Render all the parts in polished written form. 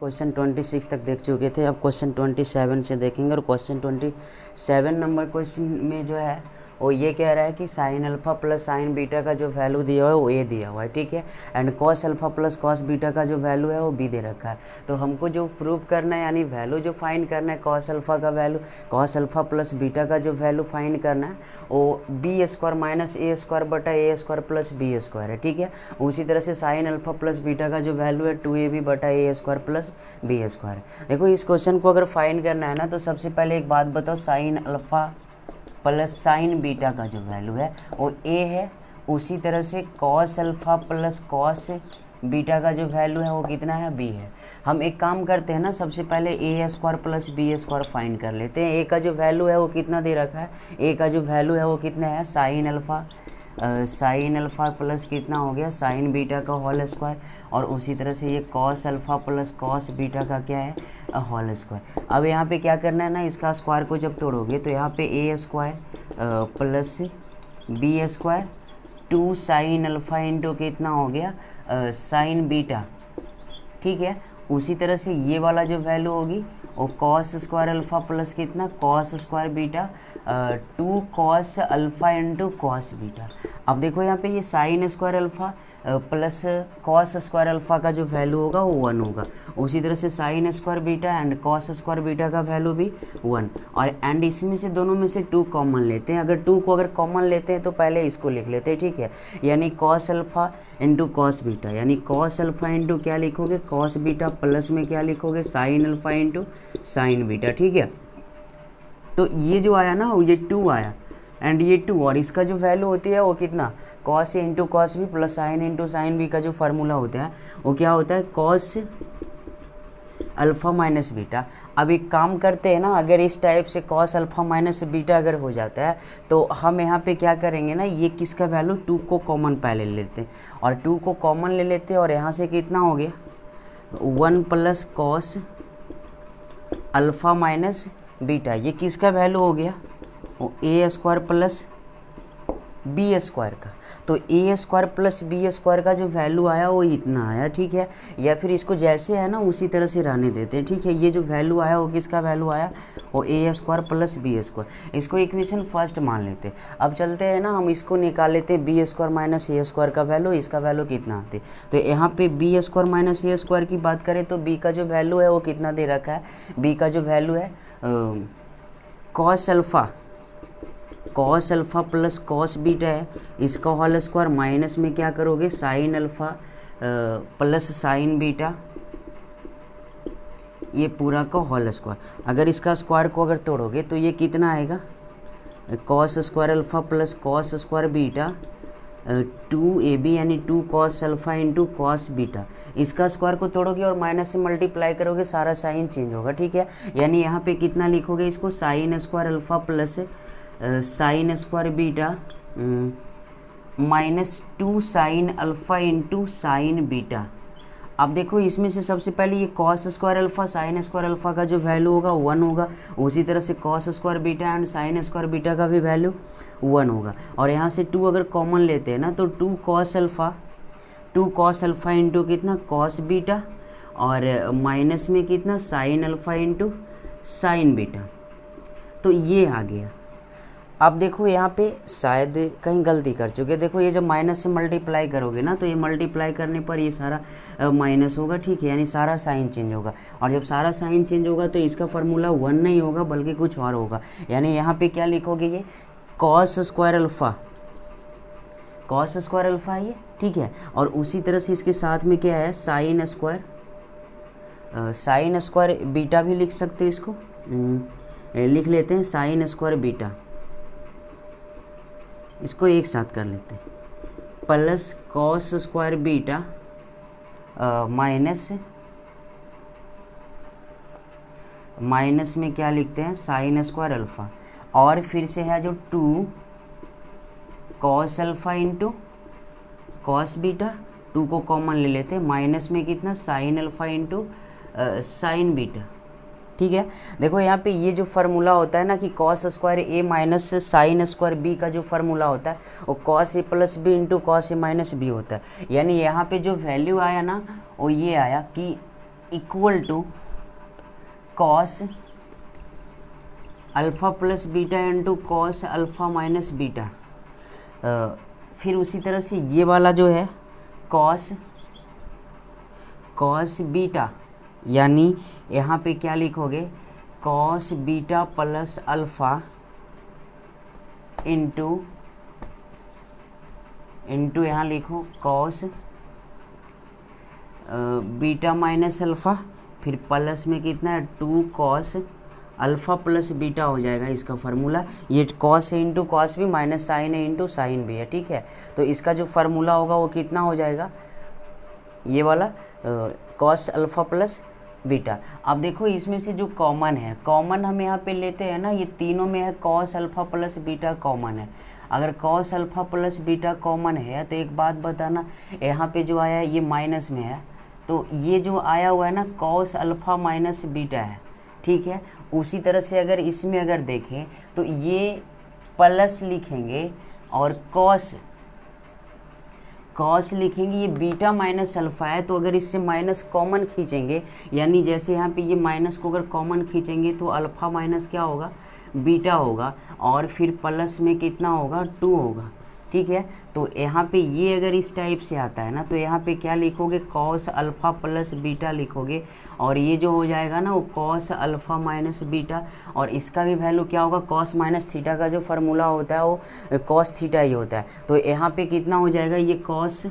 Question 26 तक देख चुके थे। अब क्वेश्चन 27 से देखेंगे और क्वेश्चन 27 नंबर क्वेश्चन में जो है वो ये कह रहा है कि sign alpha plus sine beta का जो वैल्यू दिया हुआ है वो ए दिया हुआ है, ठीक है। And cos alpha plus cos beta का जो वैल्यू है वो बी दे रखा है। तो हमको जो प्रूव करना है यानी वैल्यू जो फाइंड करना है कॉस अल्फ़ा का value, cos alpha plus beta का जो वैल्यू फाइंड करना है वो बी स्क्वायर माइनस ए स्क्वायर बटा ए स्क्वायर प्लस बी स्क्वायर है, ठीक है। उसी तरह से साइन अल्फ़ा प्लस बीटा का जो वैल्यू है 2ab बटा ए स्क्वायर प्लस बी स्क्वायर। देखो इस क्वेश्चन को अगर फाइंड करना है ना तो सबसे पहले एक बात बताओ, sign alpha plus sine beta का जो वैल्यू है वो ए है। उसी तरह से cos alpha plus cos beta का जो वैल्यू है वो कितना है, बी है। हम एक काम करते हैं ना, सबसे पहले A square plus B square find कर लेते हैं। ए का जो वैल्यू है वो कितना दे रखा है, ए का जो वैल्यू है वो कितना है, साइन अल्फ़ा प्लस कितना हो गया साइन बीटा का होल स्क्वायर, और उसी तरह से ये cos alpha plus cos beta का क्या है, होल स्क्वायर। अब यहाँ पे क्या करना है ना, इसका स्क्वायर को जब तोड़ोगे तो यहाँ पे A square plus B square 2 sine alpha into कितना हो गया साइन बीटा, ठीक है। उसी तरह से ये वाला जो वैल्यू होगी वो कॉस स्क्वायर अल्फ़ा प्लस कितना cos square beta 2 cos alpha into cos beta. अब देखो यहाँ पे ये sine square alpha plus cos square alpha का जो वैल्यू होगा वो 1 होगा। उसी तरह से sine square beta and cos square beta का वैल्यू भी 1, और एंड इसमें से दोनों में से 2 कॉमन लेते हैं। अगर 2 को अगर कॉमन लेते हैं तो पहले इसको लिख लेते हैं, ठीक है। यानी cos alpha into cos beta, यानी कॉस अल्फ़ा इंटू क्या लिखोगे कॉस बीटा, प्लस में क्या लिखोगे sign alpha into sine beta, ठीक है। तो ये जो आया ना ये 2 आया एंड ये 2, और इसका जो वैल्यू होती है वो कितना cos A into cos B plus sine into sine B का जो फार्मूला होता है वो क्या होता है कॉस अल्फ़ा माइनस बीटा। अब एक काम करते हैं ना, अगर इस टाइप से कॉस अल्फ़ा माइनस बीटा अगर हो जाता है तो हम यहाँ पे क्या करेंगे ना, ये किसका वैल्यू 2 को कॉमन पहले ले लेते हैं, और 2 को कॉमन ले लेते हैं और यहाँ से कितना हो गया 1 plus cos alpha minus beta, ये किसका वैल्यू हो गया वो ए स्क्वायर प्लस बी स्क्वायर का। तो ए स्क्वायर प्लस बी स्क्वायर का जो वैल्यू आया वो इतना आया, ठीक है। या फिर इसको जैसे है ना उसी तरह से रहने देते हैं, ठीक है। ये जो वैल्यू आया वो किसका वैल्यू आया वो ए स्क्वायर प्लस बी स्क्वायर, इसको इक्वेशन फर्स्ट मान लेते हैं। अब चलते हैं ना, हम इसको निकाल लेते हैं बी स्क्वायर माइनस ए स्क्वायर का वैल्यू, इसका वैल्यू कितना आते। तो यहाँ पे बी स्क्वायर माइनस ए स्क्वायर की बात करें तो बी का जो वैल्यू है वो कितना दे रखा है, बी का जो वैल्यू है cos alpha plus cos beta है, इसका होल स्क्वायर माइनस में क्या करोगे sign alpha plus sine beta, ये पूरा का होल स्क्वायर। अगर इसका स्क्वायर को अगर तोड़ोगे तो ये कितना आएगा cos square alpha plus cos square beta 2ab यानी 2 cos alpha into cos beta. इसका स्क्वायर को तोड़ोगे और माइनस से मल्टीप्लाई करोगे, सारा साइन चेंज होगा, ठीक है। यानी यहाँ पे कितना लिखोगे इसको sine square alpha plus sine square beta minus 2 sine alpha into sine beta. अब देखो इसमें से सबसे पहले ये cos square alpha sine square alpha का जो वैल्यू होगा 1 होगा। उसी तरह से cos square beta and sine square beta का भी वैल्यू 1 होगा। और यहाँ से 2 अगर कॉमन लेते हैं ना तो 2 कॉस अल्फ़ा इंटू कितना कॉस बीटा, और माइनस में कितना sine alpha into sine beta. तो ये आ गया। अब देखो यहाँ पे शायद कहीं गलती कर चुके, देखो ये जब माइनस से मल्टीप्लाई करोगे ना तो ये मल्टीप्लाई करने पर ये सारा माइनस होगा, ठीक है। यानी सारा साइन चेंज होगा, और जब सारा साइन चेंज होगा तो इसका फार्मूला 1 नहीं होगा बल्कि कुछ और होगा। यानी यहाँ पे क्या लिखोगे ये कॉस स्क्वायर अल्फ़ा ये, ठीक है। और उसी तरह से इसके साथ में क्या है साइन स्क्वायर बीटा भी लिख सकते हो, इसको लिख लेते हैं साइन स्क्वायर बीटा, इसको एक साथ कर लेते हैं plus cos square beta minus में क्या लिखते हैं साइन स्क्वायर अल्फ़ा, और फिर से है जो 2 cos alpha into cos beta, 2 को कॉमन ले लेते हैं, माइनस में कितना sine alpha into sine beta, ठीक है। देखो यहाँ पे ये जो फार्मूला होता है ना कि कॉस स्क्वायर ए माइनस साइन स्क्वायर बी का जो फार्मूला होता है वो cos A plus b into cos A minus B होता है। यानी यहाँ पे जो वैल्यू आया ना वो ये आया कि equal to cos alpha plus beta into cos alpha minus beta. फिर उसी तरह से ये वाला जो है कॉस बीटा, यानी यहाँ पे क्या लिखोगे cos beta plus alpha into यहाँ लिखो कॉस बीटा माइनस अल्फ़ा, फिर प्लस में कितना है 2 कॉस अल्फ़ा प्लस बीटा हो जाएगा इसका फार्मूला। ये कॉस है इंटू कॉस भी, माइनस साइन है इंटू साइन भी है, ठीक है। तो इसका जो फार्मूला होगा वो कितना हो जाएगा, ये वाला कॉस अल्फ़ा प्लस बीटा। अब देखो इसमें से जो कॉमन है, कॉमन हम यहाँ पे लेते हैं ना, ये तीनों में है cos alpha plus beta common है। अगर cos alpha plus beta common है तो एक बात बताना, यहाँ पे जो आया है ये माइनस में है, तो ये जो आया हुआ है ना कॉस अल्फ़ा माइनस बीटा है, ठीक है। उसी तरह से अगर इसमें अगर देखें तो ये प्लस लिखेंगे और कॉस लिखेंगे, ये बीटा माइनस अल्फ़ा है, तो अगर इससे माइनस कॉमन खींचेंगे, यानी जैसे यहाँ पे ये माइनस को अगर कॉमन खींचेंगे तो अल्फ़ा माइनस क्या होगा बीटा होगा, और फिर प्लस में कितना होगा 2 होगा, ठीक है। तो यहाँ पे ये अगर इस टाइप से आता है ना तो यहाँ पे क्या लिखोगे कॉस अल्फ़ा प्लस बीटा लिखोगे, और ये जो हो जाएगा ना वो कॉस अल्फ़ा माइनस बीटा, और इसका भी वैल्यू क्या होगा कॉस माइनस थीटा का जो फार्मूला होता है वो कॉस थीटा ही होता है। तो यहाँ पे कितना हो जाएगा ये कॉस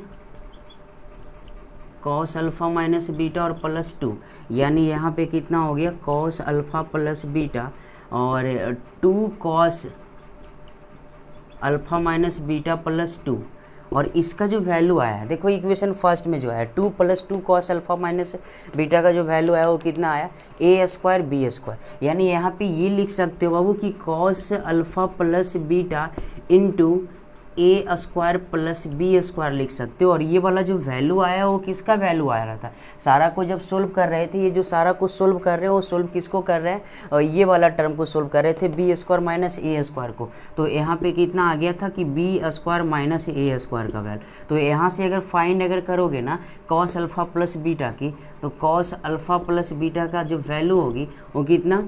अल्फ़ा माइनस बीटा और प्लस 2, यानी यहाँ पे कितना हो गया कॉस अल्फ़ा प्लस बीटा और 2 cos alpha minus beta plus 2, और इसका जो वैल्यू आया है देखो इक्वेशन फर्स्ट में जो है 2 + 2 कॉस अल्फ़ा माइनस बीटा का जो वैल्यू आया वो कितना आया a² b², यानी यहाँ पे ये लिख सकते हो बाबू कि cos alpha plus beta into a² plus b² लिख सकते हो। और ये वाला जो वैल्यू आया वो किसका वैल्यू आ रहा था, सारा को जब सोल्व कर रहे थे, ये जो सारा कुछ सोल्व कर रहे हैं वो सोल्व किसको कर रहे हैं, और ये वाला टर्म को सोल्व कर रहे थे b² माइनस a² को। तो यहाँ पे कितना आ गया था कि b² माइनस a² का वैल्यू। तो यहाँ से अगर फाइंड अगर करोगे ना कॉस अल्फ़ा प्लस बीटा की, तो कॉस अल्फ़ा प्लस बीटा का जो वैल्यू होगी वो कितना,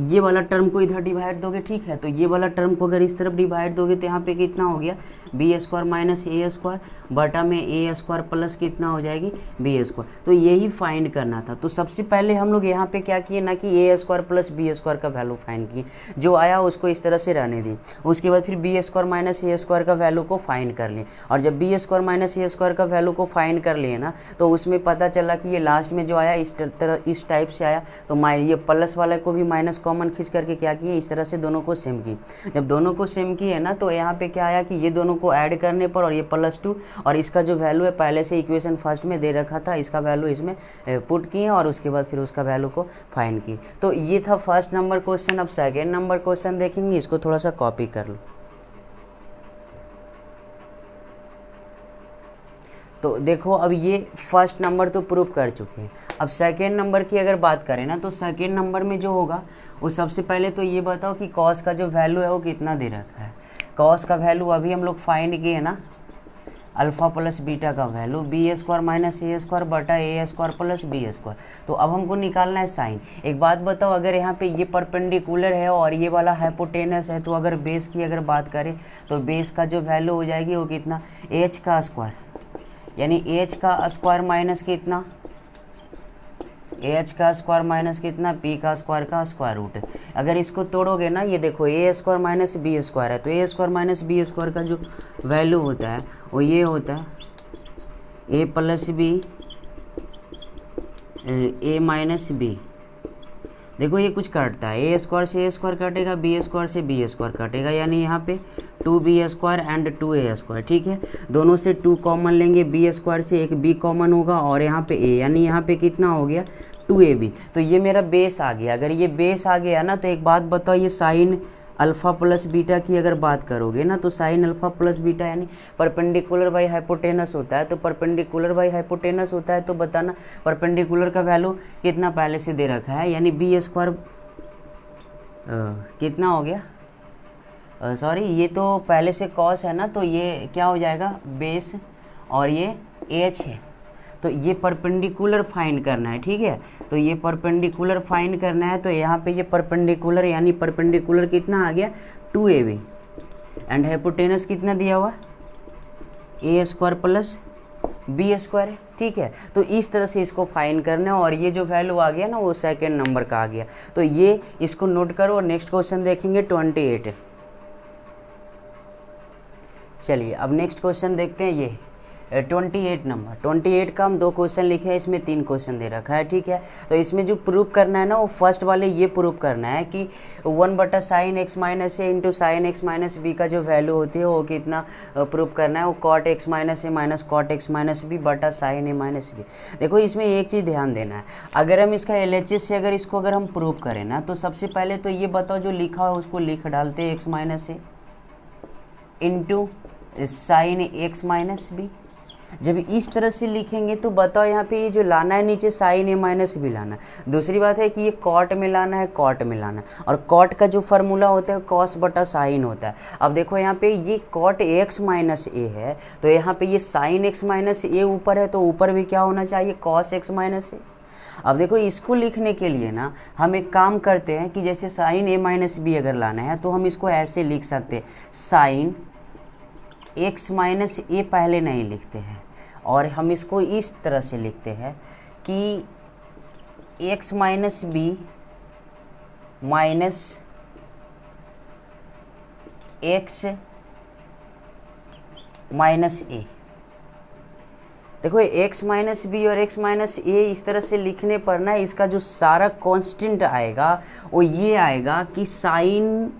ये वाला टर्म को इधर डिवाइड दोगे, ठीक है। तो ये वाला टर्म को अगर इस तरफ डिवाइड दोगे तो यहाँ पे कितना हो गया b² माइनस a² बटा में a² प्लस कितना हो जाएगी b²। तो यही फाइंड करना था। तो सबसे पहले हम लोग यहाँ पे क्या किए ना कि a² प्लस b² का वैल्यू फाइंड किए, जो आया उसको इस तरह से रहने दी। उसके बाद फिर b² माइनस a² का वैल्यू को फाइंड कर लिए, और जब b² माइनस a² का वैल्यू को फाइंड कर लिए ना तो उसमें पता चला कि ये लास्ट में जो आया इस टाइप से आया। तो ये प्लस वाले को भी माइनस कॉमन खींच करके क्या किए, इस तरह से दोनों को सेम की। जब दोनों को सेम किए ना तो यहाँ पे क्या आया कि ये दोनों को ऐड करने पर, और ये +2, और इसका जो वैल्यू है पहले से इक्वेशन फर्स्ट में दे रखा था, इसका वैल्यू इसमें पुट किए और उसके बाद फिर उसका वैल्यू को फाइंड किए। तो ये था फर्स्ट नंबर क्वेश्चन। अब सेकेंड नंबर क्वेश्चन देखेंगे, इसको थोड़ा सा कॉपी कर लो। तो देखो अब ये फर्स्ट नंबर तो प्रूफ कर चुके हैं। अब सेकेंड नंबर की अगर बात करें ना तो सेकेंड नंबर में जो होगा वो सबसे पहले तो ये बताओ कि कॉस का जो वैल्यू है वो कितना दे रखा है। कॉस का वैल्यू अभी हम लोग फाइंड किए ना, अल्फ़ा प्लस बीटा का वैल्यू b² माइनस a² बटा a² प्लस b²। तो अब हमको निकालना है साइन। एक बात बताओ, अगर यहाँ पे ये परपेंडिकुलर है और ये वाला हाइपोटेनस है, तो अगर बेस की अगर बात करें तो बेस का जो वैल्यू हो जाएगी वो कितना h², यानी h² माइनस कितना h² माइनस कितना p² का स्क्वायर रूट। अगर इसको तोड़ोगे ना, ये देखो a² माइनस b² है, तो a² माइनस b² का जो वैल्यू होता है वो ये होता है a plus b a minus b। देखो ये कुछ काटता है, a² से a² काटेगा, b² से b² काटेगा, यानी यहाँ पे 2b² एंड 2a², ठीक है। दोनों से 2 कॉमन लेंगे, b² से एक b कॉमन होगा और यहाँ पे a, यानी यहाँ पे कितना हो गया 2ab। तो ये मेरा बेस आ गया। अगर ये बेस आ गया ना तो एक बात बताओ, ये साइन अल्फ़ा प्लस बीटा की अगर बात करोगे ना तो साइन अल्फ़ा प्लस बीटा यानी परपेंडिकुलर बाई हाइपोटेनस होता है। तो परपेंडिकुलर बाई हाइपोटेनस होता है तो बताना परपेंडिकुलर का वैल्यू कितना पहले से दे रखा है, यानी b² कितना हो गया, सॉरी ये तो पहले से कॉस है ना, तो ये क्या हो जाएगा बेस और ये h है। तो ये परपेंडिकुलर फाइंड करना है, ठीक है। तो ये परपेंडिकुलर फाइंड करना है, तो यहाँ पे ये परपेंडिकुलर यानी परपेंडिकुलर कितना आ गया 2ab एंड हाइपोटेनस कितना दिया हुआ a square plus B square है, ठीक है। तो इस तरह से इसको फाइंड करना है और ये जो वैल्यू आ गया ना वो सेकेंड नंबर का आ गया। तो ये इसको नोट करो और नेक्स्ट क्वेश्चन देखेंगे 28। चलिए अब नेक्स्ट क्वेश्चन देखते हैं, ये 28 नंबर। 28 का हम 2 क्वेश्चन लिखे हैं, इसमें 3 क्वेश्चन दे रखा है, ठीक है। तो इसमें जो प्रूव करना है ना वो फर्स्ट वाले ये प्रूव करना है कि 1/sin x minus A into sine x minus B का जो वैल्यू होती है वो कितना प्रूव करना है, वो cot x minus A minus cot x minus B बटा साइन ए माइनस बी। देखो इसमें एक चीज़ ध्यान देना है, अगर हम इसका LHS से अगर इसको अगर हम प्रूव करें ना तो सबसे पहले तो ये बताओ जो लिखा हो उसको लिख डालते हैं x minus A into sine x minus B. जब इस तरह से लिखेंगे तो बताओ यहाँ पे ये जो लाना है नीचे साइन ए माइनस बी लाना है। दूसरी बात है कि ये कॉट में लाना है, कॉट में लाना है, और कॉट का जो फार्मूला होता है कॉस बटा साइन होता है। अब देखो यहाँ पे ये कॉट एक्स माइनस ए है, तो यहाँ पे ये साइन एक्स माइनस ए ऊपर है, तो ऊपर भी क्या होना चाहिए कॉस एक्स माइनस ए। अब देखो इसको लिखने के लिए ना हम एक काम करते हैं कि जैसे साइन ए माइनस बी अगर लाना है तो हम इसको ऐसे लिख सकते हैं, साइन एक्स माइनस ए पहले नहीं लिखते हैं और हम इसको इस तरह से लिखते हैं कि x minus B minus x minus A. देखो एक्स माइनस बी और एक्स माइनस ए इस तरह से लिखने पर ना इसका जो सारा कांस्टेंट आएगा वो ये आएगा कि साइन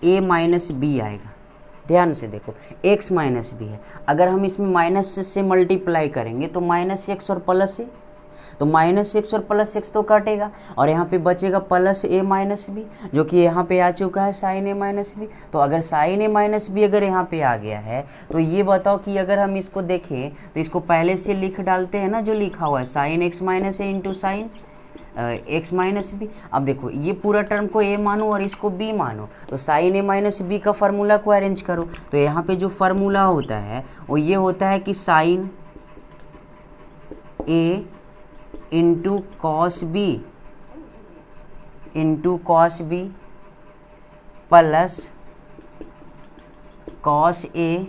ए माइनस बी आएगा। ध्यान से देखो x माइनस बी है, अगर हम इसमें माइनस से मल्टीप्लाई करेंगे तो माइनस एक्स और प्लस ए, तो माइनस एक्स और प्लस एक्स तो काटेगा और यहाँ पे बचेगा प्लस ए माइनस बी, जो कि यहाँ पे आ चुका है साइन ए माइनस बी। तो अगर साइन ए माइनस बी अगर यहाँ पे आ गया है तो ये बताओ कि अगर हम इसको देखें तो इसको पहले से लिख डालते हैं ना जो लिखा हुआ है sine x minus A into sine x minus B. अब देखो ये पूरा टर्म को ए मानो और इसको बी मानो, तो साइन ए माइनस बी का फार्मूला को अरेंज करो। तो यहाँ पे जो फार्मूला होता है वो ये होता है कि sine A into cos B plus cos A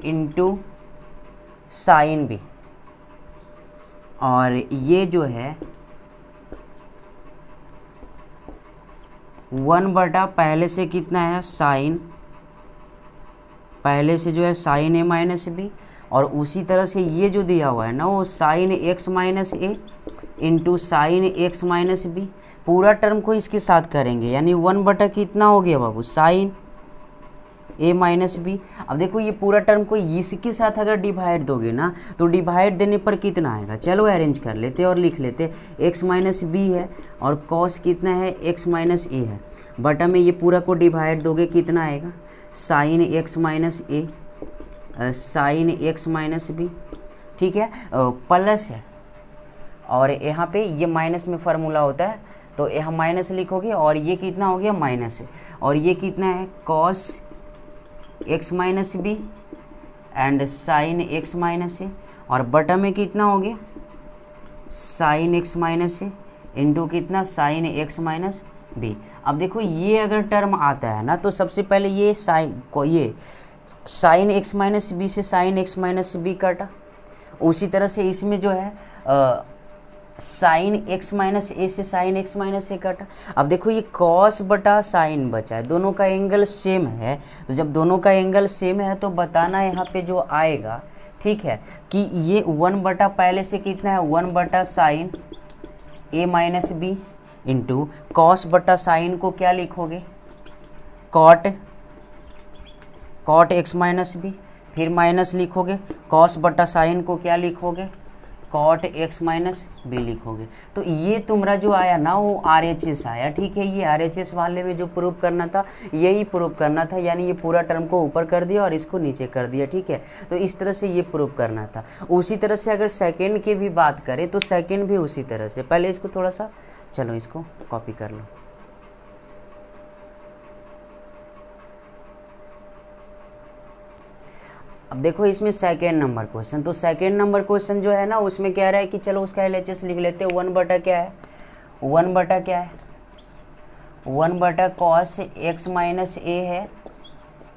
into sine B, और ये जो है 1/, पहले से कितना है साइन, पहले से जो है साइन ए माइनस बी, और उसी तरह से ये जो दिया हुआ है ना वो sine x minus A into sine x minus B. पूरा टर्म को इसके साथ करेंगे यानी 1/, कितना हो गया बाबू साइन ए माइनस बी। अब देखो ये पूरा टर्म को इसके साथ अगर डिवाइड दोगे ना तो डिवाइड देने पर कितना आएगा, चलो अरेंज कर लेते और लिख लेते, एक्स माइनस बी है और कॉस कितना है एक्स माइनस ए है, बटा में ये पूरा को डिवाइड दोगे कितना आएगा साइन एक्स माइनस ए साइन एक्स माइनस बी, ठीक है, प्लस है और यहाँ पे ये माइनस में फार्मूला होता है तो यहाँ माइनस लिखोगे और ये कितना हो गया माइनस है, और ये कितना है cos x minus B and sine x minus A, और बटा में कितना हो गया sine x minus A into कितना साइन एक्स माइनस बी। अब देखो ये अगर टर्म आता है ना तो सबसे पहले ये साइन एक्स माइनस बी से साइन एक्स माइनस बी काटा, उसी तरह से इसमें जो है साइन एक्स माइनस ए से साइन एक्स माइनस ए काटा। अब देखो ये कॉस बटा साइन बचा है, दोनों का एंगल सेम है, तो जब दोनों का एंगल सेम है तो बताना यहाँ पे जो आएगा, ठीक है, कि ये 1/, पहले से कितना है 1/, साइन ए माइनस बी इंटू कॉस बटा साइन को क्या लिखोगे कॉट एक्स माइनस बी, फिर माइनस लिखोगे कॉस बटा साइन को क्या लिखोगे कॉट एक्स माइनस बी लिखोगे। तो ये तुम्हारा जो आया ना वो RHS आया, ठीक है। ये RHS वाले में जो प्रूव करना था यही प्रूव करना था, यानी ये पूरा टर्म को ऊपर कर दिया और इसको नीचे कर दिया, ठीक है। तो इस तरह से ये प्रूव करना था। उसी तरह से अगर सेकेंड की भी बात करें तो सेकेंड भी उसी तरह से, पहले इसको थोड़ा सा चलो इसको कॉपी कर लो। अब देखो इसमें सेकेंड नंबर क्वेश्चन, तो सेकेंड नंबर क्वेश्चन जो है ना उसमें कह रहा है कि चलो उसका LHS लिख लेते हैं। 1 क्या है, 1 क्या है, 1 cos x माइनस ए है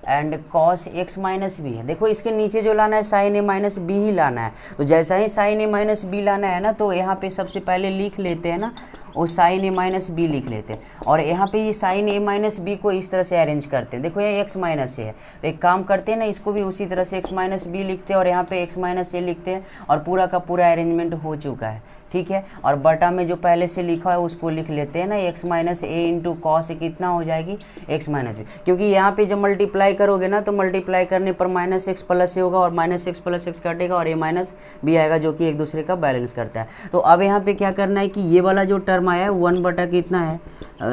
and cos x minus b है। देखो इसके नीचे जो लाना है साइन ए माइनस बी ही लाना है, तो जैसा ही साइन ए माइनस बी लाना है ना तो यहाँ पे सबसे पहले लिख लेते हैं ना, वो साइन ए माइनस बी लिख लेते हैं, और यहाँ पे ये साइन ए माइनस बी को इस तरह से अरेंज करते हैं। देखो ये एक्स माइनस ए है, तो एक काम करते हैं ना, इसको भी उसी तरह से एक्स माइनस बी लिखते हैं और यहाँ पे एक्स माइनस ए लिखते हैं, और पूरा का पूरा अरेंजमेंट हो चुका है, ठीक है। और बटा में जो पहले से लिखा है उसको लिख लेते हैं ना, x minus A into cos कितना हो जाएगी, एक्स माइनस बी, क्योंकि यहाँ पे जब मल्टीप्लाई करोगे ना तो मल्टीप्लाई करने पर माइनस एक्स प्लस ए होगा और माइनस एक्स प्लस एक्स कटेगा और ए माइनस बी आएगा, जो कि एक दूसरे का बैलेंस करता है। तो अब यहाँ पे क्या करना है कि ये वाला जो टर्म आया है 1 कितना है,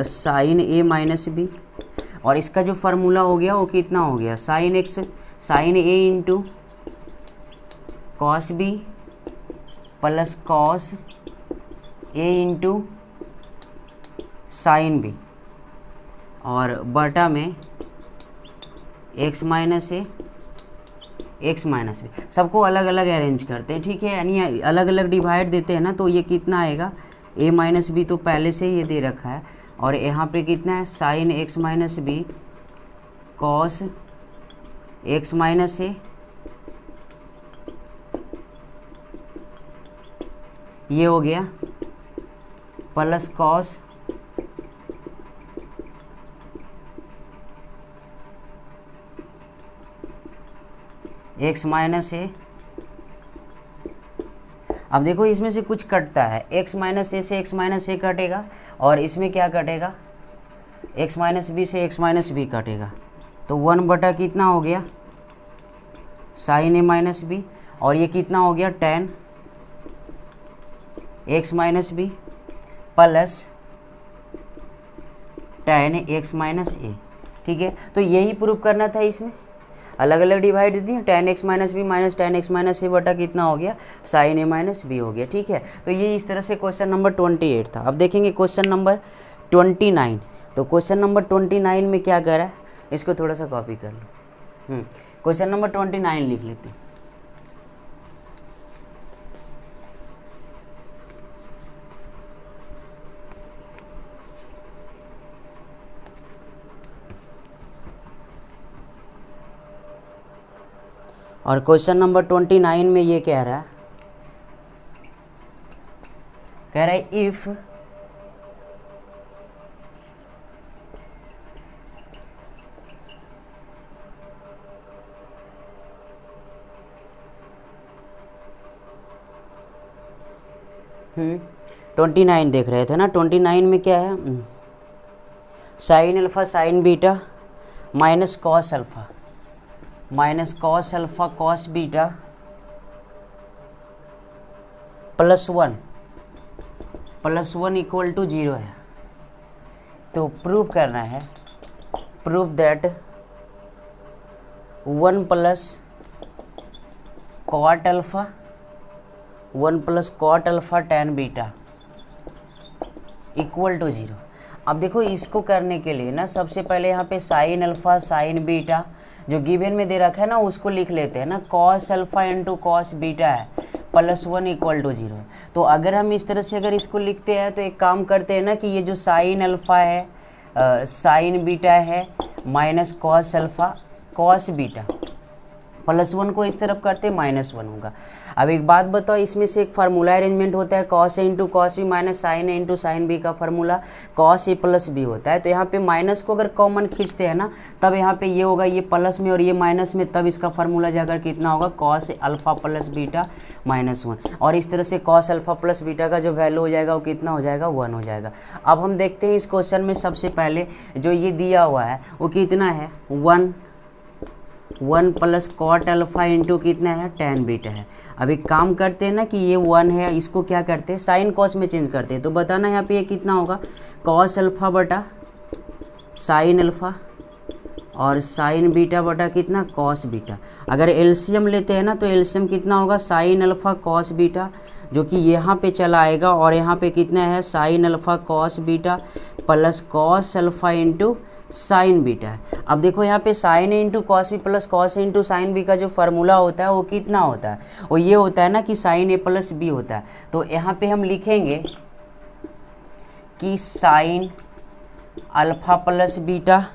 साइन ए माइनस बी, और इसका जो फार्मूला हो गया वो कितना हो गया, sine x sine A into cos B plus cos A into sine B, और बटा में x minus A x minus B, सबको अलग अलग अरेंज करते हैं, ठीक है, यानी अलग अलग डिवाइड देते हैं ना, तो ये कितना आएगा, ए माइनस बी तो पहले से ही ये दे रखा है, और यहाँ पे कितना है sine x minus B cos x minus A, ये हो गया plus cos x minus A. अब देखो इसमें से कुछ कटता है, एक्स माइनस ए से एक्स माइनस ए कटेगा, और इसमें क्या कटेगा, एक्स माइनस बी से एक्स माइनस बी कटेगा, तो 1 कितना हो गया साइन ए माइनस बी, और ये कितना हो गया tan x minus B plus tan x minus A, ठीक है। तो यही प्रूव करना था, इसमें अलग अलग डिवाइड दी, tan x minus B minus tan x minus A बटा कितना हो गया साइन ए माइनस बी हो गया, ठीक है। तो ये इस तरह से क्वेश्चन नंबर 28 था। अब देखेंगे क्वेश्चन नंबर 29। तो क्वेश्चन नंबर 29 में क्या कह रहा है, इसको थोड़ा सा कॉपी कर लो। क्वेश्चन नंबर 29 लिख लेते हैं। और क्वेश्चन नंबर 29 में ये कह रहा है इफ ट्वेंटी 29 देख रहे थे ना, 29 में क्या है, sine alpha sine beta minus cos alpha cos beta plus one equal to 0 है। तो प्रूव करना है, prove that 1 plus cot alpha 1 plus cot alpha tan beta equal to 0। अब देखो इसको करने के लिए ना सबसे पहले यहाँ पे साइन अल्फा साइन बीटा जो गिवन में दे रखा है ना उसको लिख लेते हैं ना, cos alpha into cos beta है प्लस 1 इक्वल टू 0। तो अगर हम इस तरह से अगर इसको लिखते हैं तो एक काम करते हैं ना कि ये जो साइन अल्फा है साइन बीटा है minus cos alpha cos beta plus 1 को इस तरफ करते -1 होगा। अब एक बात बताओ, इसमें से एक फार्मूला अरेंजमेंट होता है cos A into cos B minus sine A into sine B का formula cos A plus B होता है। तो यहाँ पे माइनस को अगर कॉमन खींचते हैं ना तब यहाँ पे ये होगा ये प्लस में और ये माइनस में, तब इसका फार्मूला जाकर कितना होगा कॉस अल्फा प्लस बीटा -1। और इस तरह से कॉस अल्फा प्लस बीटा का जो वैल्यू हो जाएगा वो कितना हो जाएगा 1 हो जाएगा। अब हम देखते हैं इस क्वेश्चन में सबसे पहले जो ये दिया हुआ है वो कितना है 1 प्लस कॉट अल्फा इंटू कितना है tan बीटा है। अब एक काम करते हैं ना कि ये 1 है, इसको क्या करते हैं साइन कॉस में चेंज करते हैं। तो बताना यहाँ पे ये कितना होगा कॉस अल्फा बटा साइन अल्फा और साइन बीटा बटा कितना कॉस बीटा। अगर एलसीएम लेते हैं ना तो एलसीएम कितना होगा साइन अल्फा कॉस बीटा जो कि यहाँ पे चला आएगा और यहाँ पे कितना है sine alpha cos beta plus cos alpha into sine beta है। अब देखो यहाँ पे sine into cos B plus cos into sine B का जो फार्मूला होता है वो कितना होता है, वो ये होता है ना कि साइन ए प्लस बी होता है। तो यहाँ पे हम लिखेंगे कि साइन अल्फा प्लस बीटा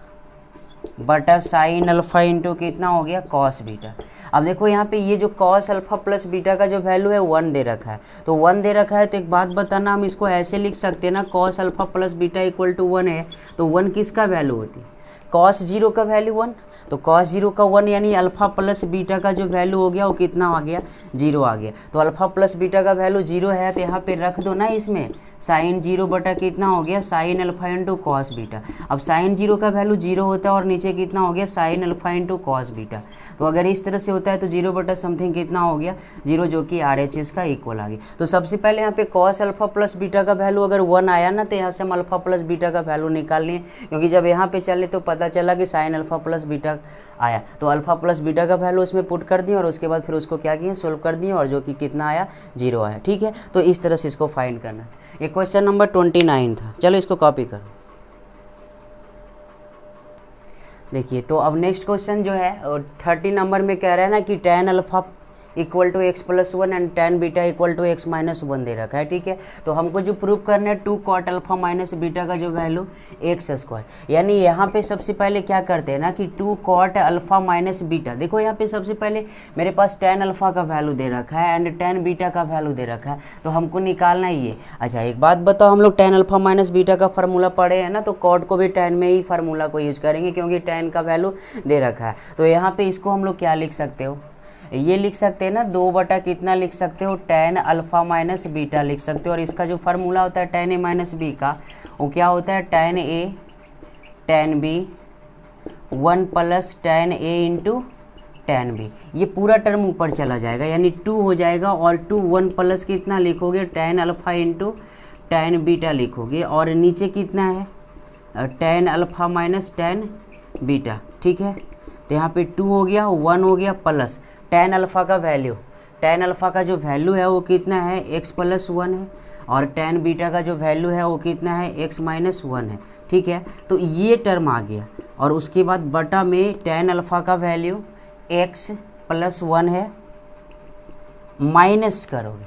बटा साइन अल्फा इंटू कितना हो गया कॉस बीटा। अब देखो यहाँ पे ये जो कॉस अल्फा प्लस बीटा का जो वैल्यू है 1 दे रखा है, तो 1 दे रखा है तो एक बात बताना, हम इसको ऐसे लिख सकते हैं ना, cos alpha plus beta equal to 1 है, तो 1 किसका वैल्यू होती है, कॉस 0 का वैल्यू 1, तो कॉस 0 का 1 यानी अल्फा प्लस बीटा का जो वैल्यू हो गया वो कितना आ गया, 0 आ गया। तो अल्फा प्लस बीटा का वैल्यू 0 है तो यहाँ पे रख दो ना इसमें साइन 0 बटा कितना हो गया sine alpha into cos beta. अब साइन 0 का वैल्यू 0 होता है और नीचे कितना हो गया sine alpha into cos beta. तो अगर इस तरह से होता है तो 0 बटा समथिंग कितना हो गया 0, जो कि RHS का इक्वल आ गया। तो सबसे पहले यहाँ पे कॉस अल्फा प्लस बीटा का वैल्यू अगर 1 आया ना तो यहाँ से हम अल्फा प्लस बीटा का वैल्यू निकाल लिए, क्योंकि जब यहाँ पे चले तो पता चला कि साइन अल्फा प्लस बीटा आया, तो अल्फा प्लस बीटा का वैल्यू उसमें पुट कर दिए और उसके बाद फिर उसको क्या किए सोल्व कर दिए और जो कि कितना आया 0 आया। ठीक है, तो इस तरह से इसको फाइंड करना है। ये क्वेश्चन नंबर 29 था। चलो इसको कॉपी करो। देखिए तो अब नेक्स्ट क्वेश्चन जो है 30 नंबर में कह रहा है ना कि tan alpha equal to x plus 1 and tan beta equal to x minus 1 दे रखा है। ठीक है, तो हमको जो प्रूव करना है 2 cot अल्फा माइनस बीटा का जो वैल्यू एक्स स्क्वायर, यानी यहाँ पे सबसे पहले क्या करते हैं ना कि 2 cot अल्फा माइनस बीटा। देखो यहाँ पे सबसे पहले मेरे पास tan अल्फा का वैल्यू दे रखा है एंड tan बीटा का वैल्यू दे रखा है, तो हमको निकालना ही है। अच्छा एक बात बताओ, हम लोग tan अल्फा माइनस बीटा का फार्मूला पढ़े हैं ना, तो cot को भी tan में ही फार्मूला को यूज करेंगे क्योंकि tan का वैल्यू दे रखा है। तो यहाँ पे इसको हम लोग क्या लिख सकते हो, ये लिख सकते हैं ना 2 बटा कितना लिख सकते हो tan अल्फा माइनस बीटा लिख सकते हो, और इसका जो फार्मूला होता है tan a माइनस बी का वो क्या होता है tan a tan b 1 plus tan a into tan b। ये पूरा टर्म ऊपर चला जाएगा यानी 2 हो जाएगा, और 2 1 प्लस कितना लिखोगे tan alpha into tan beta लिखोगे, और नीचे कितना है tan alpha minus tan beta. ठीक है, तो यहाँ पे 2 हो गया 1 हो गया प्लस tan अल्फा का वैल्यू, tan अल्फा का जो वैल्यू है वो कितना है x प्लस 1 है, और tan बीटा का जो वैल्यू है वो कितना है x माइनस 1 है। ठीक है, तो ये टर्म आ गया, और उसके बाद बटा में tan अल्फा का वैल्यू x प्लस 1 है, माइनस करोगे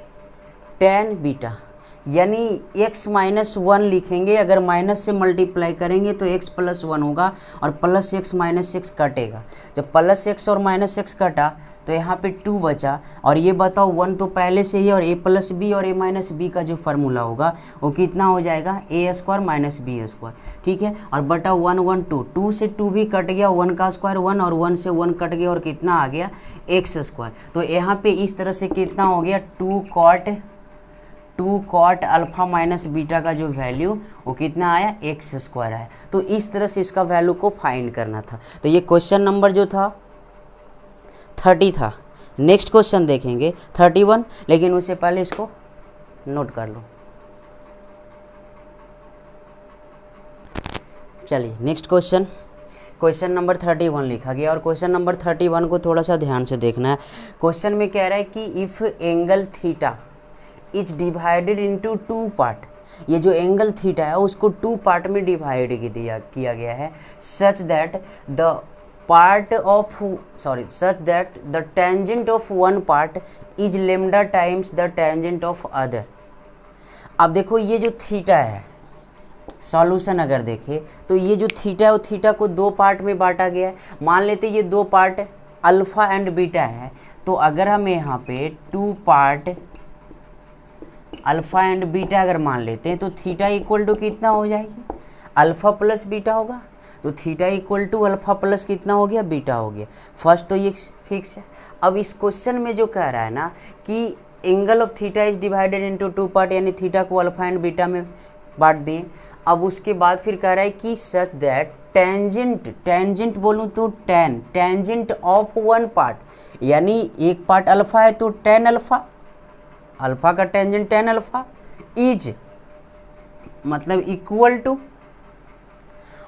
tan बीटा यानी x माइनस 1 लिखेंगे, अगर माइनस से मल्टीप्लाई करेंगे तो x प्लस 1 होगा और प्लस x माइनस x कटेगा। जब प्लस x और माइनस x कटा तो यहाँ पे 2 बचा, और ये बताओ 1 तो पहले से ही, और a प्लस बी और a माइनस बी का जो फार्मूला होगा वो कितना हो जाएगा a square minus b square. ठीक है, और बटा 1 1 2, 2 से 2 भी कट गया, 1 का स्क्वायर 1 और 1 से 1 कट गया और कितना आ गया x स्क्वायर। तो यहाँ पे इस तरह से कितना हो गया 2 cot अल्फा माइनस बीटा का जो वैल्यू वो कितना आया एक्स स्क्वायर आया। तो इस तरह से इसका वैल्यू को फाइंड करना था। तो ये क्वेश्चन नंबर जो था 30 था। नेक्स्ट क्वेश्चन देखेंगे 31, लेकिन उससे पहले इसको नोट कर लो। चलिए नेक्स्ट क्वेश्चन नंबर 31 लिखा गया, और क्वेश्चन नंबर 31 को थोड़ा सा ध्यान से देखना है। क्वेश्चन में कह रहा है कि if angle theta is divided into 2 part, ये जो एंगल थीटा है उसको 2 पार्ट में डिवाइड किया गया है, such that the tangent of one part is lambda times the tangent of other. अब देखो ये जो थीटा है, सॉल्यूशन अगर देखें तो ये जो थीटा है वो थीटा को 2 पार्ट में बांटा गया है। मान लेते ये 2 पार्ट अल्फ़ा एंड बीटा है, तो अगर हम यहाँ पे 2 पार्ट अल्फ़ा एंड बीटा अगर मान लेते हैं तो थीटा इक्वल टू कितना हो जाएगी, अल्फ़ा प्लस बीटा होगा। तो theta equal to alpha plus कितना हो गया, बीटा हो गया। फर्स्ट तो ये फिक्स है। अब इस क्वेश्चन में जो कह रहा है ना कि angle of theta is divided into 2 part, यानी थीटा को अल्फ़ा एंड बीटा में बांट दिए। अब उसके बाद फिर कह रहा है कि सच दैट टेंजेंट बोलूँ तो टेंजेंट ऑफ वन पार्ट, यानी एक पार्ट अल्फ़ा है तो tan अल्फ़ा का टेंजेंट tan अल्फ़ा इज मतलब इक्वल टू,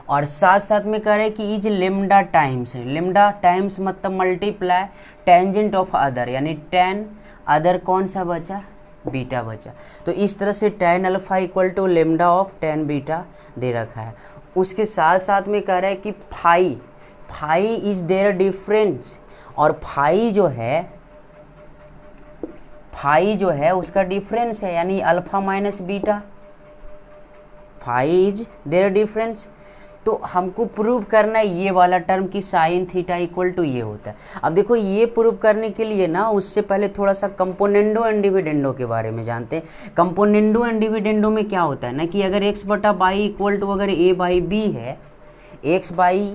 और साथ साथ में कह रहे हैं कि इज लेमडा टाइम्स मतलब मल्टीप्लाई टेंजेंट ऑफ अदर, यानी tan अदर कौन सा बचा बीटा बचा। तो इस तरह से tan alpha equal to lambda of tan beta दे रखा है। उसके साथ साथ में कह रहा है कि फाई इज देयर डिफरेंस, और फाई जो है उसका डिफरेंस है, यानी alpha minus beta, phi is their difference. तो हमको प्रूव करना है ये वाला टर्म की साइन थीटा इक्वल टू ये होता है। अब देखो ये प्रूव करने के लिए ना उससे पहले थोड़ा सा कंपोनेंडो एंड डिविडेंडो के बारे में जानते हैं। कंपोनेंडो एंड डिविडेंडो में क्या होता है ना कि अगर x बटा बाई इक्वल टू अगर a बाई बी है, x y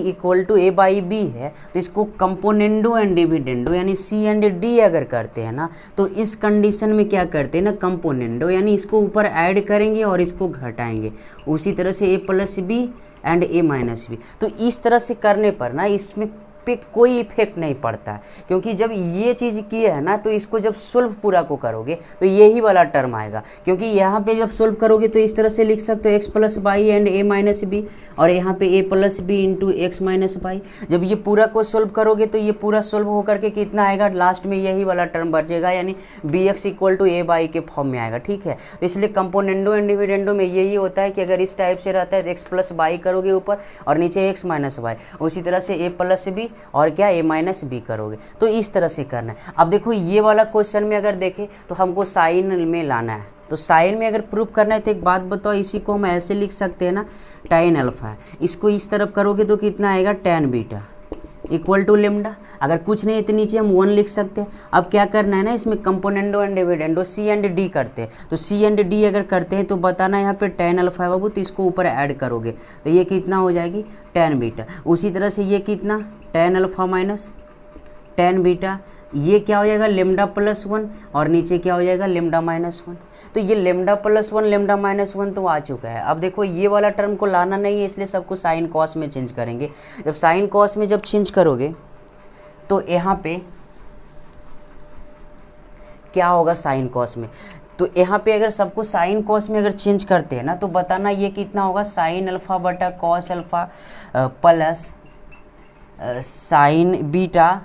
equal to a by b है, तो इसको कंपोनेंडो एंड डिविडेंडो यानी c एंड d अगर करते हैं ना, तो इस कंडीशन में क्या करते हैं ना, कंपोनेंडो यानी इसको ऊपर ऐड करेंगे और इसको घटाएंगे। उसी तरह से a plus b and a minus b. तो इस तरह से करने पर ना इसमें पे कोई इफेक्ट नहीं पड़ता है, क्योंकि जब ये चीज़ की है ना तो इसको जब सोल्व पूरा को करोगे तो यही वाला टर्म आएगा। क्योंकि यहाँ पे जब सोल्व करोगे तो इस तरह से लिख सकते हो x plus y and a minus B, और यहाँ पे a plus b into x minus y. जब ये पूरा को सोल्व करोगे तो ये पूरा सोल्व होकर के कितना आएगा, लास्ट में यही वाला टर्म बचेगा, यानी b x equal to a y के फॉर्म में आएगा। ठीक है, तो इसलिए कंपोनेंडो एंड डिविडेंडो में यही होता है कि अगर इस टाइप से रहता है तो एक्स प्लस बाई करोगे ऊपर और नीचे एक्स माइनस बाई, उसी तरह से a प्लस बी और क्या a माइनस बी करोगे। तो इस तरह से करना है। अब देखो ये वाला क्वेश्चन में अगर देखें तो हमको साइन में लाना है, तो साइन में अगर प्रूफ करना है तो एक बात बताओ, इसी को हम ऐसे लिख सकते हैं ना, tan अल्फ़ा है, इसको इस तरफ करोगे तो कितना आएगा tan beta equal to lambda. अगर कुछ नहीं है तो नीचे हम 1 लिख सकते हैं। अब क्या करना है ना, इसमें componendo and dividendo c and d करते हैं, तो सी एंड डी अगर करते हैं तो बताना यहाँ पे tan अल्फ़ा है बाबू, तो इसको ऊपर ऐड करोगे तो ये कितना हो जाएगी tan बीटा। उसी तरह से ये कितना tan alpha minus tan beta, ये क्या हो जाएगा लेमडा प्लस 1 और नीचे क्या हो जाएगा लेमडा माइनस 1। तो ये लेमडा प्लस 1 लेमडा माइनस 1 तो आ चुका है। अब देखो ये वाला टर्म को लाना नहीं है, इसलिए सबको साइन कॉस में चेंज करेंगे। जब साइन कॉस में जब चेंज करोगे तो यहाँ पे क्या होगा साइन कॉस में, तो यहाँ पे अगर सबको साइन कॉस में अगर चेंज करते हैं ना तो बताना ये कितना होगा साइन अल्फ़ा बटा cos alpha plus sine beta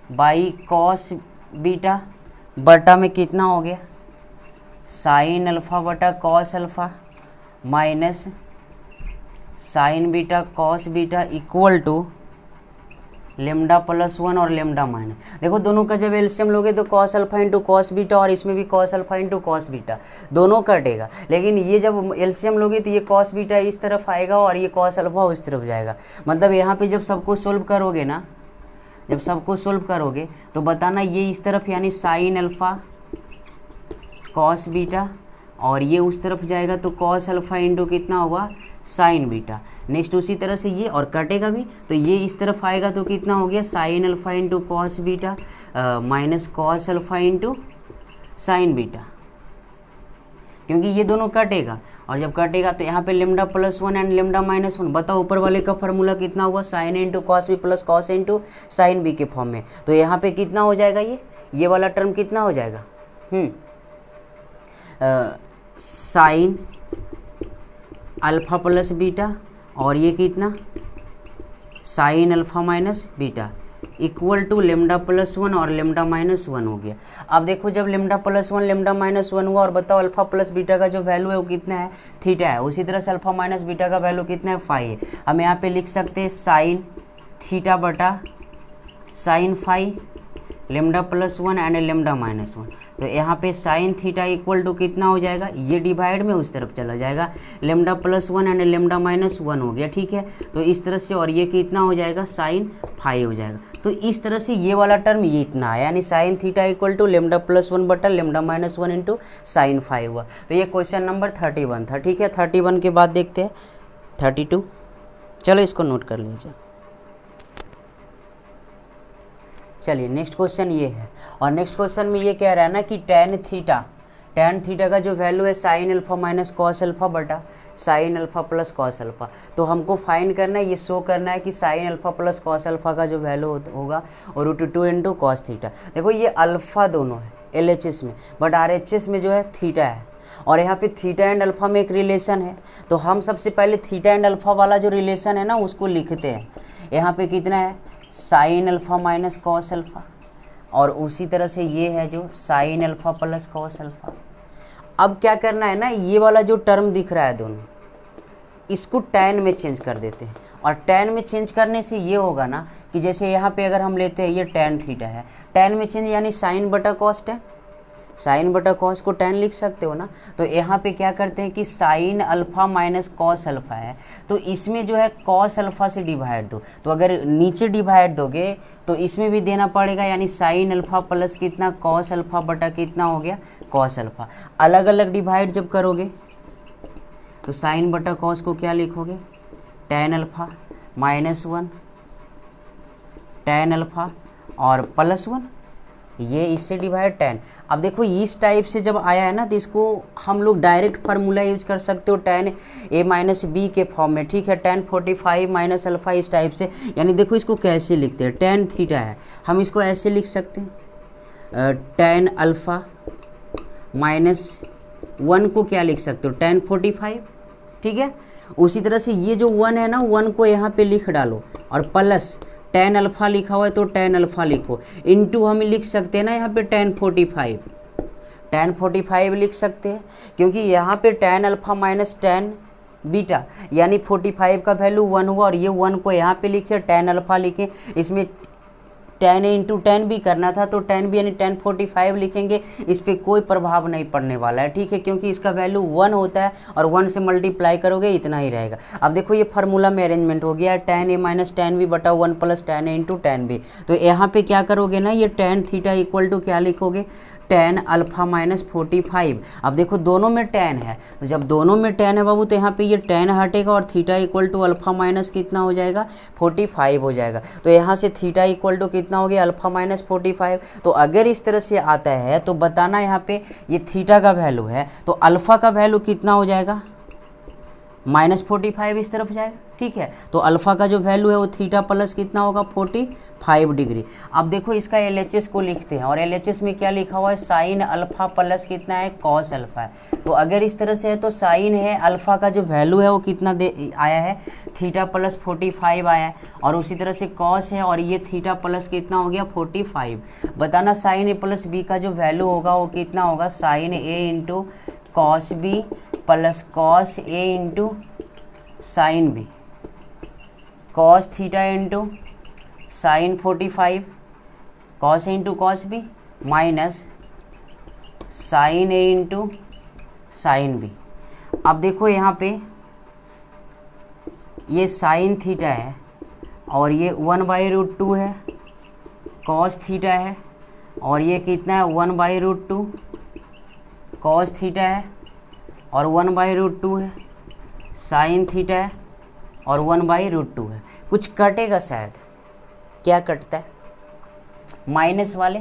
by cos beta बटा में कितना हो गया साइन अल्फ़ा बटा cos alpha minus sine beta cos beta equal to lambda plus 1 और लेमडा माइनस। देखो दोनों का जब एलसीएम लोगे तो cos alpha into cos beta, और इसमें भी cos alpha into cos beta दोनों कटेगा, लेकिन ये जब एलसीएम लोगे तो ये कॉस बीटा इस तरफ आएगा और ये कॉस अल्फ़ा उस तरफ जाएगा। मतलब यहाँ पे जब सबको सोल्व करोगे ना, जब सबको सोल्व करोगे तो बताना ये इस तरफ यानी साइन अल्फ़ा कॉस बीटा, और ये उस तरफ जाएगा तो कॉस अल्फ़ा इंटू कितना होगा साइन बीटा। नेक्स्ट उसी तरह से ये और कटेगा भी, तो ये इस तरफ आएगा तो कितना हो गया sine alpha into cos beta minus cos alpha into sine beta, क्योंकि ये दोनों कटेगा, और जब कटेगा तो यहाँ पे lambda plus 1 and lambda minus 1। बताओ ऊपर वाले का फार्मूला कितना हुआ sine into cos B plus cos into sine b के फॉर्म में, तो यहाँ पे कितना हो जाएगा ये वाला टर्म कितना हो जाएगा साइन अल्फ़ा प्लस बीटा, और ये कितना sine alpha minus beta equal to lambda plus 1 और लेमडा माइनस 1 हो गया। अब देखो जब लेमडा प्लस 1 लेमडा माइनस 1 हुआ, और बताओ अल्फ़ा प्लस बीटा का जो वैल्यू है वो कितना है थीटा है, उसी तरह से अल्फ़ा माइनस बीटा का वैल्यू कितना है फाई है। हम यहाँ पे लिख सकते हैं साइन थीटा बटा sine phi lambda plus 1 and lambda minus 1। तो यहाँ पे साइन थीटा इक्वल टू कितना हो जाएगा, ये डिवाइड में उस तरफ चला जाएगा, lambda plus 1 and lambda minus 1 हो गया। ठीक है, तो इस तरह से, और ये कितना हो जाएगा साइन फाइव हो जाएगा। तो इस तरह से ये वाला टर्म ये इतना है, यानी sine theta equal to lambda plus 1 बटा lambda minus 1 into sine five हुआ। तो ये क्वेश्चन नंबर 31 था। ठीक है, 31 के बाद देखते हैं 32। चलो इसको नोट कर लीजिए। चलिए नेक्स्ट क्वेश्चन ये है, और नेक्स्ट क्वेश्चन में ये कह रहा है ना कि tan थीटा का जो वैल्यू है sine alpha minus cos alpha बटा sine alpha plus cos alpha. तो हमको फाइंड करना है, ये शो करना है कि sign alpha plus cos alpha का जो वैल्यू होगा वो √2 इंटू कॉस थीटा। देखो ये अल्फ़ा दोनों है LHS में, बट RHS में जो है थीटा है, और यहाँ पे थीटा एंड अल्फ़ा में एक रिलेशन है। तो हम सबसे पहले थीटा एंड अल्फ़ा वाला जो रिलेशन है ना उसको लिखते हैं। यहाँ पे कितना है sine alpha minus cos alpha, और उसी तरह से ये है जो sign alpha plus cos alpha. अब क्या करना है ना, ये वाला जो टर्म दिख रहा है दोनों, इसको टैन में चेंज कर देते हैं। और टैन में चेंज करने से ये होगा ना कि जैसे यहाँ पे अगर हम लेते हैं ये टैन थीटा है, टैन में चेंज यानी साइन बटा कॉस टैन, साइन बटा कॉस को टैन लिख सकते हो ना। तो यहाँ पे क्या करते हैं कि sign alpha minus cos alpha है, तो इसमें जो है कॉस अल्फ़ा से डिवाइड दो। तो अगर नीचे डिवाइड दोगे तो इसमें भी देना पड़ेगा, यानी साइन अल्फ़ा प्लस कितना कॉस अल्फ़ा बटा कितना हो गया कॉस अल्फ़ा। अलग अलग डिवाइड जब करोगे तो साइन बटा कॉस को क्या लिखोगे, टैन अल्फ़ा -1 टैन अल्फ़ा और +1, ये इससे डिवाइड टैन। अब देखो इस टाइप से जब आया है ना तो इसको हम लोग डायरेक्ट फार्मूला यूज कर सकते हो टैन ए माइनस बी के फॉर्म में, ठीक है, टैन 45 माइनस अल्फ़ा इस टाइप से। यानी देखो इसको कैसे लिखते हैं, टैन थीटा है, हम इसको ऐसे लिख सकते हैं टैन अल्फ़ा -1 को क्या लिख सकते हो टैन 45, ठीक है। उसी तरह से ये जो 1 है ना, 1 को यहाँ पे लिख डालो और प्लस टैन अल्फ़ा लिखा हुआ है तो टैन अल्फ़ा लिखो, इनटू हम लिख सकते हैं ना यहाँ पे टैन 45 लिख सकते हैं, क्योंकि यहाँ पे tan alpha minus tan beta यानी 45 का वैल्यू 1 हुआ और ये 1 को यहाँ पे लिखे टैन अल्फ़ा लिखे, इसमें टैन इंटू टैन भी करना था तो टैन भी यानी टैन 45 लिखेंगे, इस पर कोई प्रभाव नहीं पड़ने वाला है, ठीक है, क्योंकि इसका वैल्यू 1 होता है और 1 से मल्टीप्लाई करोगे इतना ही रहेगा। अब देखो ये फार्मूला में अरेंजमेंट हो गया, tan A minus tan B बटा 1 plus tan A into tan B. तो यहाँ पे क्या करोगे ना, ये टैन थीटा इक्वल टू क्या लिखोगे टैन अल्फ़ा माइनस 45। अब देखो दोनों में टैन है, तो जब दोनों में टैन है बाबू तो यहाँ पे ये टैन हटेगा और theta equal to alpha minus कितना हो जाएगा 45 हो जाएगा। तो यहाँ से थीटा इक्वल टू कितना हो गया अल्फ़ा माइनस 45। तो अगर इस तरह से आता है तो बताना यहाँ पे ये थीटा का वैल्यू है तो अल्फ़ा का वैल्यू कितना हो जाएगा -45 इस तरफ जाएगा, ठीक है। तो अल्फ़ा का जो वैल्यू है वो थीटा प्लस कितना होगा 45 डिग्री। अब देखो इसका LHS को लिखते हैं और LHS में क्या लिखा हुआ है साइन अल्फ़ा प्लस कितना है कॉस अल्फ़ा है। तो अगर इस तरह से है तो साइन है अल्फ़ा का जो वैल्यू है वो कितना आया है थीटा प्लस 45 आया है, और उसी तरह से कॉस है और ये थीटा प्लस कितना हो गया 45। बताना साइन ए प्लस बी का जो वैल्यू होगा वो कितना होगा sine A into cos B plus cos A into sine B, cos theta into sine 45 cos into cos B minus sine A into sine B. अब देखो यहाँ पे ये साइन थीटा है और ये 1/√2 है, कॉस थीटा है और ये कितना है 1/√2 कॉस थीटा है और 1/√2 है, साइन थीटा है और 1/√2 है। कुछ कटेगा शायद, क्या कटता है माइनस वाले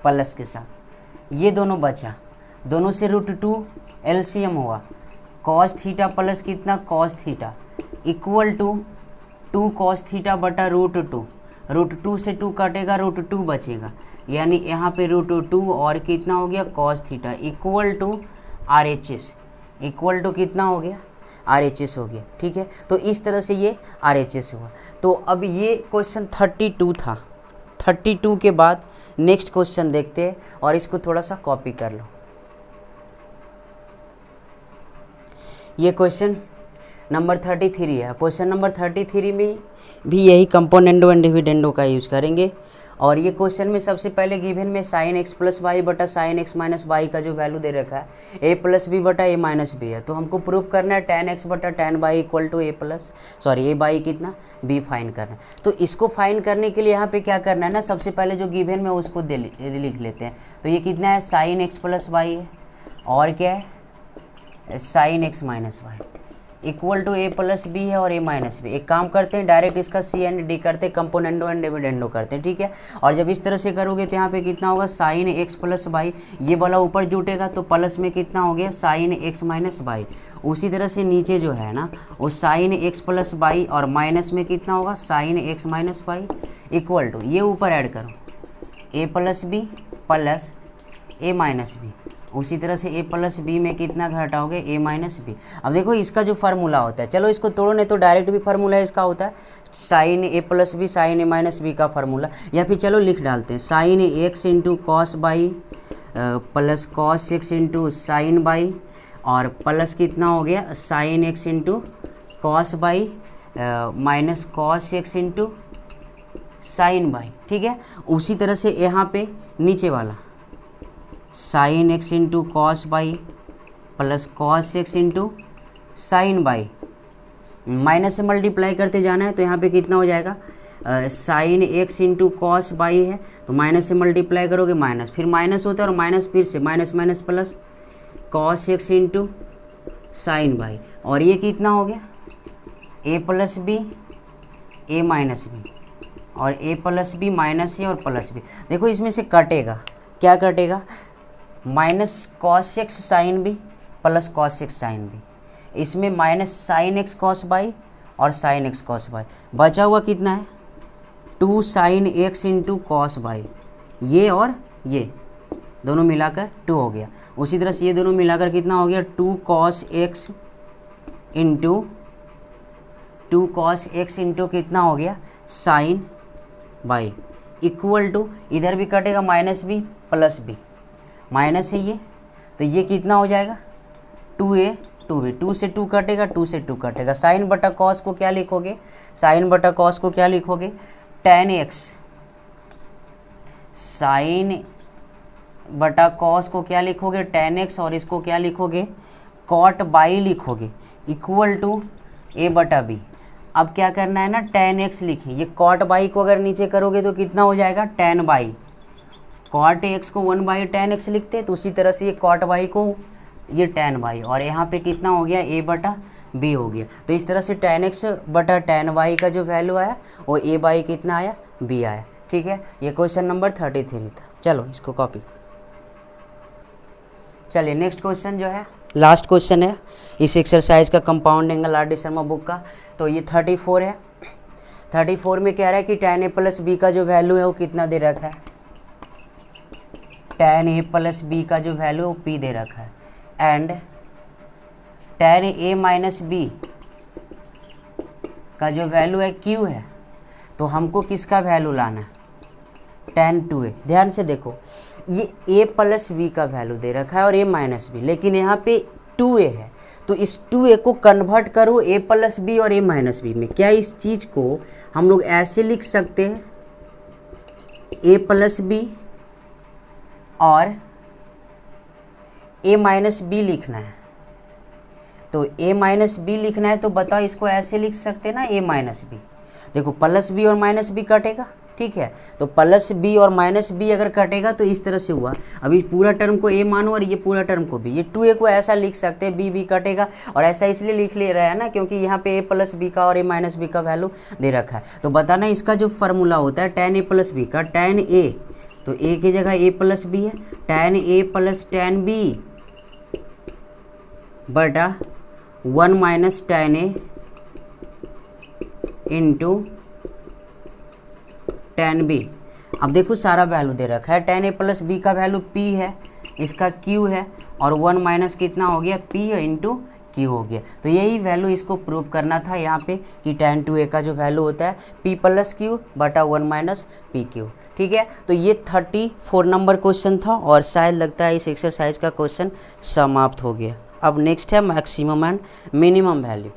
प्लस के साथ, ये दोनों बचा, दोनों से √2 LCM हुआ, कॉस थीटा प्लस कितना cos theta equal to 2 cos theta बटा √2 से 2 कटेगा √2 बचेगा, यानी यहाँ पे √2 और कितना हो गया cos theta equal to RHS equal to कितना हो गया RHS हो गया, ठीक है। तो इस तरह से ये RHS हुआ। तो अब ये क्वेश्चन 32 था, 32 के बाद नेक्स्ट क्वेश्चन देखते हैं और इसको थोड़ा सा कॉपी कर लो। ये क्वेश्चन नंबर 33 है। क्वेश्चन नंबर 33 में भी यही कंपोनेंडो एंड डिविडेंडो का यूज करेंगे और ये क्वेश्चन में सबसे पहले गिवन में साइन एक्स प्लस वाई बटा साइन एक्स माइनस वाई का जो वैल्यू दे रखा है ए प्लस बी बटा ए माइनस बी है। तो हमको प्रूव करना है tan x बटा tan y equal to a by कितना b फाइन करना है। तो इसको फाइन करने के लिए यहाँ पे क्या करना है ना, सबसे पहले जो गिवन में उसको लिख लेते हैं। तो ये कितना है साइन एक्स प्लस वाई है और क्या है sine x minus y equal to a plus b है और ए माइनस बी। एक काम करते हैं डायरेक्ट इसका सी एंड डी करते हैं, कंपोनेंडो एंड डिविडेंडो करते हैं, ठीक है। और जब इस तरह से करोगे तो यहाँ पे कितना होगा साइन एक्स प्लस वाई, ये वाला ऊपर जुटेगा तो प्लस में कितना हो गया साइन एक्स माइनस वाई। उसी तरह से नीचे जो है ना वो साइन एक्स प्लस वाई और माइनस में कितना होगा sine x minus y equal to ये ऊपर ऐड करो a plus b plus a minus b उसी तरह से ए प्लस बी में कितना घटाओगे, ए माइनस बी। अब देखो इसका जो फार्मूला होता है, चलो इसको तोड़ो, नहीं तो डायरेक्ट भी फार्मूला इसका होता है साइन ए प्लस बी साइन ए माइनस बी का फार्मूला, या फिर चलो लिख डालते हैं sign x into cos by plus cos x into sine by, और प्लस कितना हो गया sine x into cos by minus cos x into sine by, ठीक है। उसी तरह से यहाँ पे नीचे वाला sign x into cos by plus cos x into sine by, minus से मल्टीप्लाई करते जाना है, तो यहाँ पे कितना हो जाएगा sign x into cos by है, तो माइनस से मल्टीप्लाई करोगे माइनस, फिर माइनस होता है और माइनस फिर से minus minus plus cos x into sine by, और ये कितना हो गया A plus B A minus B, और A plus B minus A और प्लस बी। देखो इसमें से कटेगा, क्या कटेगा minus cos x sine B plus cos x sine B, इसमें minus sine x cos by और साइन एक्स कॉस बाई, बचा हुआ कितना है 2 sine x into cos by, ये और ये दोनों मिलाकर 2 हो गया। उसी तरह से ये दोनों मिलाकर कितना हो गया 2 कॉस एक्स इंटू कितना हो गया साइन बाई, इक्वल टू इधर भी कटेगा minus B plus B, minus है ये, तो ये कितना हो जाएगा 2a 2b, 2 से 2 कटेगा 2 से 2 कटेगा, साइन बटा कॉस को क्या लिखोगे, साइन बटा कॉस को क्या लिखोगे tan x, साइन बटा कॉस को क्या लिखोगे tan x, और इसको क्या लिखोगे कॉट बाई लिखोगे, इक्वल टू a बटा बी। अब क्या करना है ना tan x लिखें, ये कॉट बाई को अगर नीचे करोगे तो कितना हो जाएगा tan बाई, कॉट एक्स को 1 बाई tan x लिखते हैं, तो उसी तरह से ये कॉट बाई को ये tan बाई, और यहाँ पे कितना हो गया a बटा b हो गया। तो इस तरह से tan x बटा tan y का जो वैल्यू आया वो a बाई कितना आया b आया, ठीक है। ये क्वेश्चन नंबर 33 था। चलो इसको कॉपी, चलिए नेक्स्ट क्वेश्चन जो है लास्ट क्वेश्चन है इस एक्सरसाइज का, compound angle R D Sharma book का। तो ये 34 है। 34 में कह रहा है कि tan a प्लस बी का जो वैल्यू है वो कितना दे रखा है, tan a प्लस बी का जो वैल्यू है वो p दे रखा है, and tan a minus B का जो वैल्यू है q है, तो हमको किसका वैल्यू लाना है tan 2a। ध्यान से देखो ये a प्लस बी का वैल्यू दे रखा है और a माइनस बी, लेकिन यहाँ पे 2a है, तो इस 2a को कन्वर्ट करो a प्लस बी और a माइनस बी में। क्या इस चीज़ को हम लोग ऐसे लिख सकते हैं a प्लस बी और a माइनस बी लिखना है, तो a माइनस बी लिखना है, तो बताओ इसको ऐसे लिख सकते हैं ना a माइनस बी। देखो प्लस बी और माइनस बी कटेगा, ठीक है, तो प्लस बी और माइनस बी अगर कटेगा तो इस तरह से हुआ। अभी पूरा टर्म को a मानो और ये पूरा टर्म को b, ये 2a को ऐसा लिख सकते हैं b कटेगा, और ऐसा इसलिए लिख ले रहा है ना क्योंकि यहाँ पे a प्लस बी का और a माइनस बी का वैल्यू दे रखा है। तो बताना इसका जो फार्मूला होता है tan a प्लस बी का, tan a तो a की जगह a प्लस बी है, tan a plus tan b बटा 1 minus tan a into tan b। अब देखो सारा वैल्यू दे रखा है, tan a प्लस बी का वैल्यू p है, इसका q है, और 1 माइनस कितना हो गया p इंटू q हो गया। तो यही वैल्यू इसको प्रूव करना था यहाँ पे कि tan 2a का जो वैल्यू होता है p प्लस q बटा 1 माइनस पी क्यू, ठीक है। तो ये 34 नंबर क्वेश्चन था, और शायद लगता है इस एक्सरसाइज का क्वेश्चन समाप्त हो गया। अब नेक्स्ट है मैक्सिमम एंड मिनिमम वैल्यू।